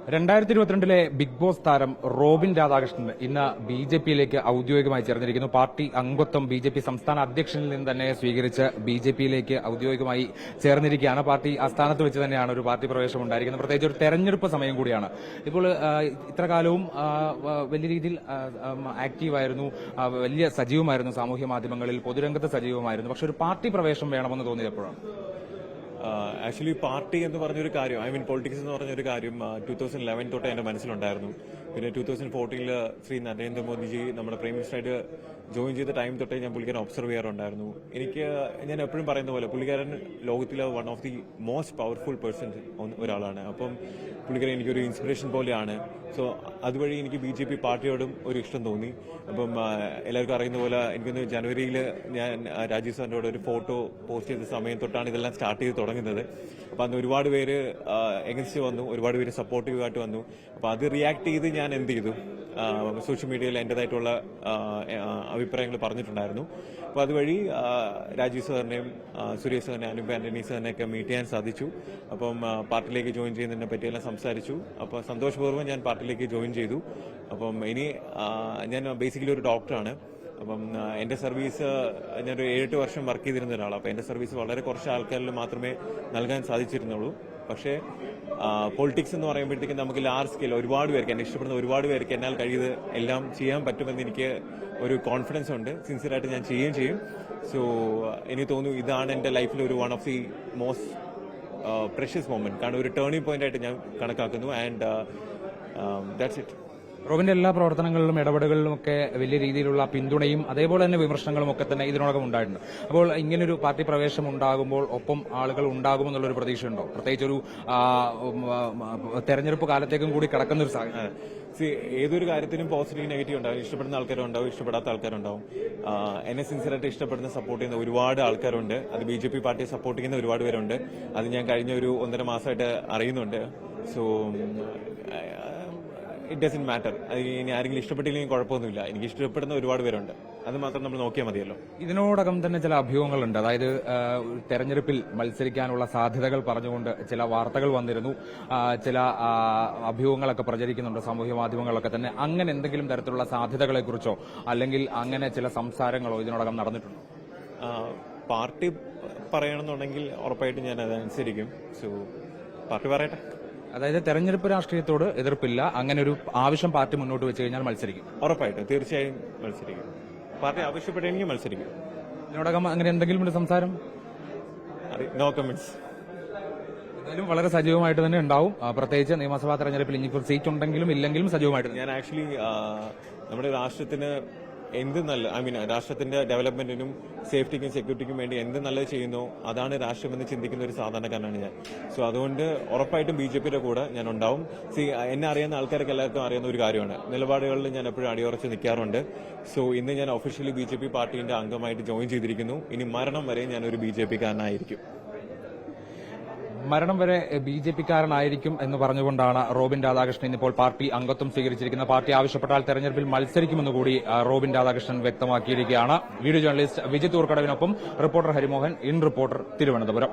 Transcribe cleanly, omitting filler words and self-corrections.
2022 big boss താരം Robin Radhakrishnan ഇന്ന് ബിജെപിയിലേക്ക് ഔദ്യോഗികമായി ചേർന്നിരിക്കുന്നു. പാർട്ടി അംഗത്വം ബിജെപി സംസ്ഥാന അധ്യക്ഷനിൽ നിന്ന് തന്നെ സ്വീകരിച്ച് ബിജെപിയിലേക്ക് ഔദ്യോഗികമായി ചേർന്നിരിക്കുകയാണ്. പാർട്ടി ആസ്ഥാനത്ത് വെച്ച് തന്നെയാണ് ഒരു പാർട്ടി പ്രവേശനം ഉണ്ടായിരിക്കുന്നത്. പ്രത്യേകിച്ച് ഒരു തെരഞ്ഞെടുപ്പ് സമയം കൂടിയാണ്. ഇപ്പോൾ ഇത്ര കാലവും വലിയ രീതിയിൽ ആക്റ്റീവായിരുന്നു, വലിയ സജീവമായിരുന്നു, സാമൂഹ്യ മാധ്യമങ്ങളിൽ പൊതുരംഗത്ത് സജീവമായിരുന്നു. പക്ഷെ ഒരു പാർട്ടി പ്രവേശനം വേണമെന്ന് തോന്നിയത് എപ്പോഴാണ്? ആക്ച്വലി പാർട്ടി എന്ന് പറഞ്ഞൊരു കാര്യം, പൊളിറ്റിക്സ് എന്ന് പറഞ്ഞൊരു കാര്യം 2011 തൊട്ട് എന്റെ മനസ്സിലുണ്ടായിരുന്നു. പിന്നെ 2014 ശ്രീ നരേന്ദ്രമോദിജി നമ്മുടെ പ്രൈം മിനിസ്റ്ററായിട്ട് ജോയിൻ ചെയ്ത ടൈം തൊട്ടേ ഞാൻ പുള്ളിക്കാരൻ ഒബ്സർവ് ചെയ്യാറുണ്ടായിരുന്നു. ഞാൻ എപ്പോഴും പറയുന്ന പോലെ പുള്ളിക്കാരൻ ലോകത്തിലെ one of the most powerful person ഒരാളാണ്. അപ്പം പുള്ളിക്കാരൻ എനിക്കൊരു ഇൻസ്പിറേഷൻ പോലെയാണ്. സോ അതുവഴി എനിക്ക് BJP പാർട്ടിയോടും ഒരു ഇഷ്ടം തോന്നി. അപ്പം എല്ലാവർക്കും അറിയുന്ന പോലെ എനിക്കൊന്ന് ജനുവരിയിൽ ഞാൻ രാജീവ് സാറിനോട് ഒരു ഫോട്ടോ പോസ്റ്റ് ചെയ്ത സമയം തൊട്ടാണ് ഇതെല്ലാം സ്റ്റാർട്ട് ചെയ്ത് തുടങ്ങുന്നത്. അപ്പം അന്ന് ഒരുപാട് പേര് എഗൻസ്റ്റ് വന്നു, ഒരുപാട് പേര് സപ്പോർട്ടീവായിട്ട് വന്നു. അപ്പം അത് റിയാക്ട് ചെയ്ത് ഞാൻ എന്ത് ചെയ്തു, സോഷ്യൽ മീഡിയയിൽ എന്റേതായിട്ടുള്ള അഭിപ്രായങ്ങൾ പറഞ്ഞിട്ടുണ്ടായിരുന്നു. അപ്പോൾ അതുവഴി രാജീവ് സാറിനെയും സുരേഷ് സാറിനെ, അനൂപ് ആന്റണി സാറിനെയൊക്കെ മീറ്റ് ചെയ്യാൻ സാധിച്ചു. അപ്പം പാർട്ടിയിലേക്ക് ജോയിൻ ചെയ്യുന്നതിനെ പറ്റിയെല്ലാം സംസാരിച്ചു. അപ്പോൾ സന്തോഷപൂർവ്വം ഞാൻ പാർട്ടിയിലേക്ക് ജോയിൻ ചെയ്തു. അപ്പം ഇനി ഞാൻ ബേസിക്കലി ഒരു ഡോക്ടറാണ്. അപ്പം എന്റെ സർവീസ് ഞാനൊരു 7-8 വർഷം വർക്ക് ചെയ്തിരുന്ന ഒരാളാണ്. അപ്പം എന്റെ സർവീസ് വളരെ കുറച്ച് ആൾക്കാരിൽ മാത്രമേ നൽകാൻ സാധിച്ചിരുന്നുള്ളൂ. പക്ഷേ പൊളിറ്റിക്സ് എന്ന് പറയുമ്പോഴത്തേക്കും നമുക്ക് ലാർജ് സ്കെയിൽ ഒരുപാട് പേർക്ക്, എന്നെ ഇഷ്ടപ്പെടുന്ന ഒരുപാട് പേർക്ക് എന്നാൽ കഴിയത് എല്ലാം ചെയ്യാൻ പറ്റുമെന്ന് എനിക്ക് ഒരു കോൺഫിഡൻസ് ഉണ്ട്. സിൻസിയറായിട്ട് ഞാൻ ചെയ്യുകയും ചെയ്യും. സോ എനിക്ക് തോന്നുന്നു ഇതാണ് എന്റെ ലൈഫിൽ ഒരു one of the most precious moment. കാരണം ഒരു ടേണിംഗ് പോയിന്റ് ആയിട്ട് ഞാൻ കണക്കാക്കുന്നു. And that's it. റോബിന്റെ എല്ലാ പ്രവർത്തനങ്ങളിലും ഇടപെടലുകളിലും ഒക്കെ വലിയ രീതിയിലുള്ള പിന്തുണയും അതേപോലെ തന്നെ വിമർശനങ്ങളും ഒക്കെ തന്നെ ഇതിനോടകം ഉണ്ടായിട്ടുണ്ട്. അപ്പോൾ ഇങ്ങനൊരു പാർട്ടി പ്രവേശനം ഉണ്ടാകുമ്പോൾ ഒപ്പം ആളുകൾ ഉണ്ടാകുമെന്നുള്ളൊരു പ്രതീക്ഷയുണ്ടോ? പ്രത്യേകിച്ച് ഒരു തെരഞ്ഞെടുപ്പ് കാലത്തേക്കും കൂടി കിടക്കുന്ന ഒരു സാഹചര്യം. ഏതൊരു കാര്യത്തിനും പോസിറ്റീവ് നെഗറ്റീവ് ഉണ്ടാവും. ഇഷ്ടപ്പെടുന്ന ആൾക്കാരുണ്ടാവും, ഇഷ്ടപ്പെടാത്ത ആൾക്കാരുണ്ടാവും. എന്നെ സിൻസിയറായിട്ട് ഇഷ്ടപ്പെടുന്ന സപ്പോർട്ട് ചെയ്യുന്ന ഒരുപാട് ആൾക്കാരുണ്ട്. അത് BJP പാർട്ടിയെ സപ്പോർട്ട് ചെയ്യുന്ന ഒരുപാട് പേരുണ്ട്. അത് ഞാൻ കഴിഞ്ഞ ഒരു 1.5 മാസമായിട്ട് അറിയുന്നുണ്ട്. So it doesn't matter. ഇനി ആരെങ്കിലും ഇഷ്ടപ്പെട്ടില്ലെങ്കിൽ കുഴപ്പമൊന്നുമില്ല. എനിക്ക് ഇഷ്ടപ്പെടുന്ന ഒരുപാട് പേരുണ്ട്. അത് മാത്രം നമ്മൾ നോക്കിയാൽ മതിയല്ലോ. ഇതിനോടകം തന്നെ ചില അഭ്യൂഹങ്ങളുണ്ട്. അതായത് തെരഞ്ഞെടുപ്പിൽ മത്സരിക്കാനുള്ള സാധ്യതകൾ പറഞ്ഞുകൊണ്ട് ചില വാർത്തകൾ വന്നിരുന്നു, ചില അഭ്യൂഹങ്ങളൊക്കെ പ്രചരിക്കുന്നുണ്ട് സാമൂഹ്യ മാധ്യമങ്ങളിലൊക്കെ തന്നെ. അങ്ങനെ എന്തെങ്കിലും തരത്തിലുള്ള സാധ്യതകളെക്കുറിച്ചോ അല്ലെങ്കിൽ അങ്ങനെ ചില സംസാരങ്ങളോ ഇതിനോടകം നടന്നിട്ടുണ്ടോ? പാർട്ടി പറയണമെന്നുണ്ടെങ്കിൽ ഉറപ്പായിട്ടും ഞാൻ അതനുസരിക്കും. സോ പാർട്ടി പറയട്ടെ. അതായത് തെരഞ്ഞെടുപ്പ് രാഷ്ട്രീയത്തോട് എതിർപ്പില്ല, അങ്ങനെ ഒരു ആവശ്യം പാർട്ടി മുന്നോട്ട് വെച്ച് കഴിഞ്ഞാൽ മത്സരിക്കും. ഉറപ്പായിട്ടും, തീർച്ചയായും മത്സരിക്കും. പാർട്ടി ആവശ്യപ്പെട്ടെങ്കിൽ മത്സരിക്കും. ഇതിനോടകം അങ്ങനെ എന്തെങ്കിലും ഒരു സംസാരം? No comments. എന്തായാലും വളരെ സജീവമായിട്ട് തന്നെ ഉണ്ടാവും. പ്രത്യേകിച്ച് നിയമസഭാ തെരഞ്ഞെടുപ്പിൽ ഇനിയിപ്പോൾ സീറ്റ് ഉണ്ടെങ്കിലും ഇല്ലെങ്കിലും സജീവമായിട്ട്. ഞാൻ ആക്ച്വലി നമ്മുടെ രാഷ്ട്രത്തിന് എന്ത് രാഷ്ട്രത്തിന്റെ ഡെവലപ്മെന്റിനും സേഫ്റ്റിക്കും സെക്യൂരിറ്റിക്കും വേണ്ടി എന്ത് നല്ലത് ചെയ്യുന്നോ അതാണ് രാഷ്ട്രമെന്ന് ചിന്തിക്കുന്ന ഒരു സാധാരണക്കാരനാണ് ഞാൻ. സോ അതുകൊണ്ട് ഉറപ്പായിട്ടും BJPയുടെ കൂടെ ഞാൻ ഉണ്ടാവും. എന്നെ അറിയുന്ന ആൾക്കാർക്ക് എല്ലാവർക്കും അറിയുന്ന ഒരു കാര്യമാണ്, നിലപാടുകളിൽ ഞാൻ എപ്പോഴും അടിയുറച്ച് നിൽക്കാറുണ്ട്. സോ ഇന്ന് ഞാൻ ഒഫീഷ്യലി BJP പാർട്ടിന്റെ അംഗമായിട്ട് ജോയിൻ ചെയ്തിരിക്കുന്നു. ഇനി മരണം വരെ ഞാൻ ഒരു BJPക്കാരനായിരിക്കും. മരണം വരെ BJPക്കാരനായിരിക്കും എന്ന് പറഞ്ഞുകൊണ്ടാണ് റോബിൻ രാധാകൃഷ്ണൻ ഇന്നിപ്പോൾ പാർട്ടി അംഗത്വം സ്വീകരിച്ചിരിക്കുന്നത്. പാർട്ടി ആവശ്യപ്പെട്ടാൽ തെരഞ്ഞെടുപ്പിൽ മത്സരിക്കുമെന്ന് കൂടി റോബിൻ രാധാകൃഷ്ണൻ വ്യക്തമാക്കിയിരിക്കുകയാണ്. വീഡിയോ ജേർണലിസ്റ്റ് വിജിത് ഊർക്കടവിനൊപ്പം reporter Harimohan, in reporter, Thiruvananthapuram.